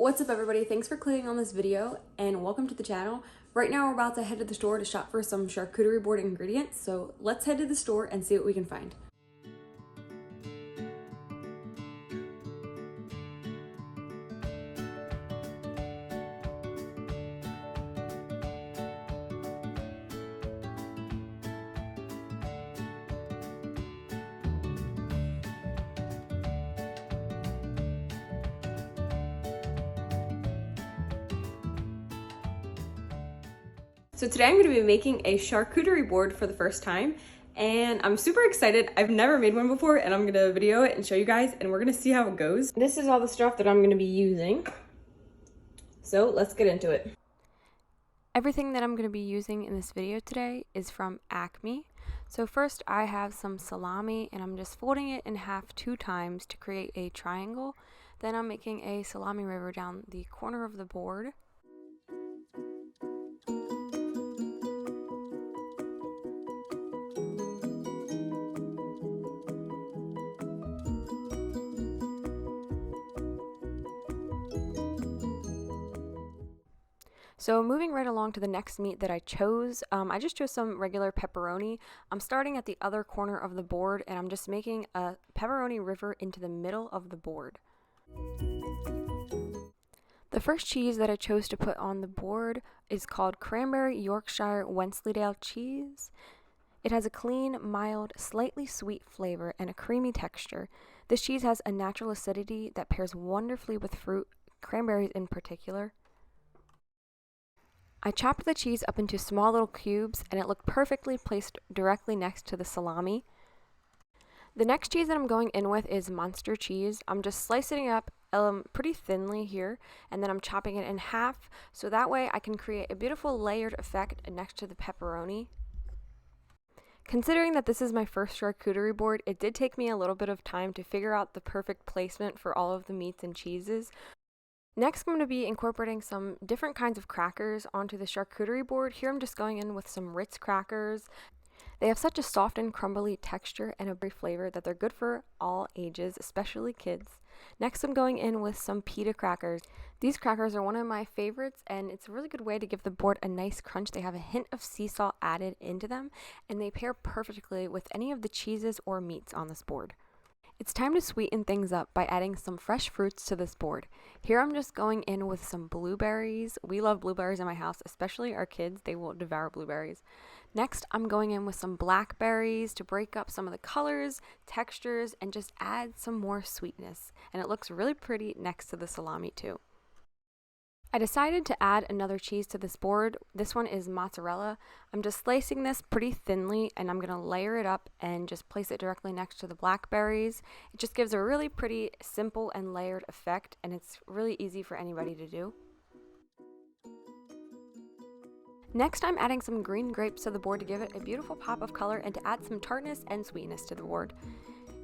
What's up everybody, thanks for clicking on this video and welcome to the channel. Right now we're about to head to the store to shop for some charcuterie board ingredients, so let's head to the store and see what we can find. So today I'm going to be making a charcuterie board for the first time and I'm super excited. I've never made one before and I'm going to video it and show you guys and we're going to see how it goes. This is all the stuff that I'm going to be using. So let's get into it. Everything that I'm going to be using in this video today is from Acme. So first I have some salami and I'm just folding it in half 2 times to create a triangle. Then I'm making a salami river down the corner of the board. So moving right along to the next meat that I chose, I just chose some regular pepperoni. I'm starting at the other corner of the board and I'm just making a pepperoni river into the middle of the board. The first cheese that I chose to put on the board is called Cranberry Yorkshire Wensleydale cheese. It has a clean, mild, slightly sweet flavor and a creamy texture. This cheese has a natural acidity that pairs wonderfully with fruit, cranberries in particular. I chopped the cheese up into small little cubes and it looked perfectly placed directly next to the salami. The next cheese that I'm going in with is Monster cheese. I'm just slicing it up pretty thinly here and then I'm chopping it in half so that way I can create a beautiful layered effect next to the pepperoni. Considering that this is my first charcuterie board, it did take me a little bit of time to figure out the perfect placement for all of the meats and cheeses. Next, I'm going to be incorporating some different kinds of crackers onto the charcuterie board. Here I'm just going in with some Ritz crackers. They have such a soft and crumbly texture and a brief flavor that they're good for all ages, especially kids. Next, I'm going in with some pita crackers. These crackers are one of my favorites and it's a really good way to give the board a nice crunch. They have a hint of sea salt added into them and they pair perfectly with any of the cheeses or meats on this board. It's time to sweeten things up by adding some fresh fruits to this board. Here I'm just going in with some blueberries. We love blueberries in my house, especially our kids. They will devour blueberries. Next, I'm going in with some blackberries to break up some of the colors, textures, and just add some more sweetness. And it looks really pretty next to the salami too. I decided to add another cheese to this board. This one is mozzarella. I'm just slicing this pretty thinly and I'm going to layer it up and just place it directly next to the blackberries. It just gives a really pretty, simple and layered effect and it's really easy for anybody to do. Next, I'm adding some green grapes to the board to give it a beautiful pop of color and to add some tartness and sweetness to the board.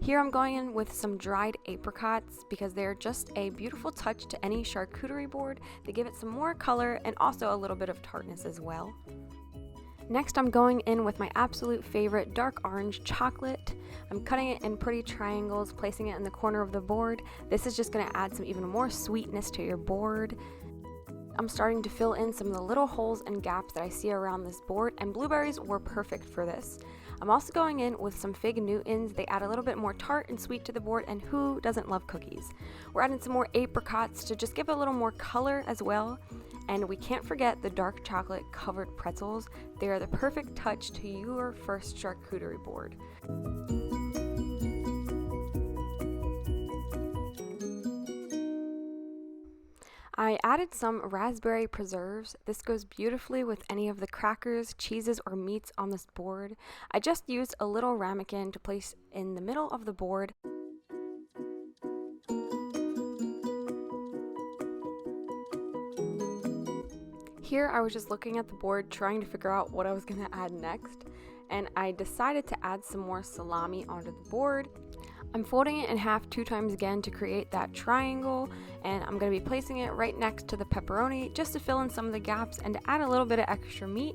Here I'm going in with some dried apricots because they're just a beautiful touch to any charcuterie board. They give it some more color and also a little bit of tartness as well. Next, I'm going in with my absolute favorite dark orange chocolate. I'm cutting it in pretty triangles, placing it in the corner of the board. This is just going to add some even more sweetness to your board. I'm starting to fill in some of the little holes and gaps that I see around this board, and blueberries were perfect for this. I'm also going in with some fig Newtons. They add a little bit more tart and sweet to the board, and who doesn't love cookies? We're adding some more apricots to just give it a little more color as well. And we can't forget the dark chocolate covered pretzels. They are the perfect touch to your first charcuterie board. I added some raspberry preserves. This goes beautifully with any of the crackers, cheeses, or meats on this board. I just used a little ramekin to place in the middle of the board. Here I was just looking at the board trying to figure out what I was going to add next, and I decided to add some more salami onto the board. I'm folding it in half 2 times again to create that triangle, and I'm going to be placing it right next to the pepperoni just to fill in some of the gaps and to add a little bit of extra meat.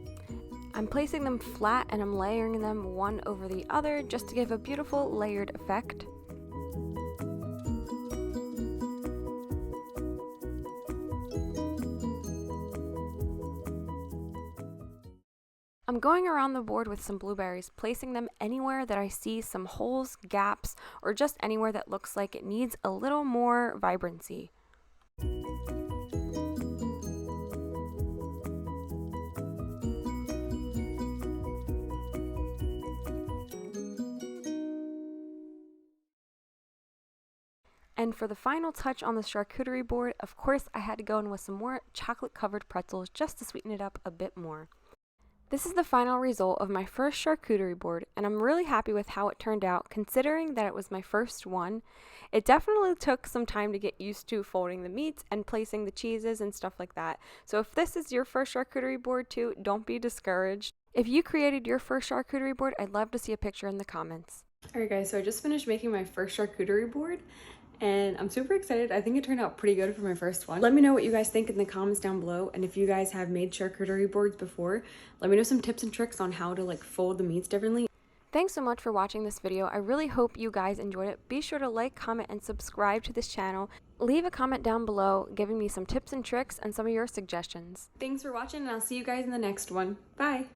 I'm placing them flat and I'm layering them one over the other just to give a beautiful layered effect. I'm going around the board with some blueberries, placing them anywhere that I see some holes, gaps, or just anywhere that looks like it needs a little more vibrancy. And for the final touch on the charcuterie board, of course, I had to go in with some more chocolate-covered pretzels just to sweeten it up a bit more. This is the final result of my first charcuterie board, and I'm really happy with how it turned out, considering that it was my first one. It definitely took some time to get used to folding the meats and placing the cheeses and stuff like that. So if this is your first charcuterie board too, don't be discouraged. If you created your first charcuterie board, I'd love to see a picture in the comments. Alright guys, so I just finished making my first charcuterie board, and I'm super excited. I think it turned out pretty good for my first one. Let me know what you guys think in the comments down below, and if you guys have made charcuterie boards before, let me know some tips and tricks on how to like fold the meats differently. Thanks so much for watching this video. I really hope you guys enjoyed it. Be sure to like, comment, and subscribe to this channel. Leave a comment down below giving me some tips and tricks and some of your suggestions. Thanks for watching, and I'll see you guys in the next one. Bye!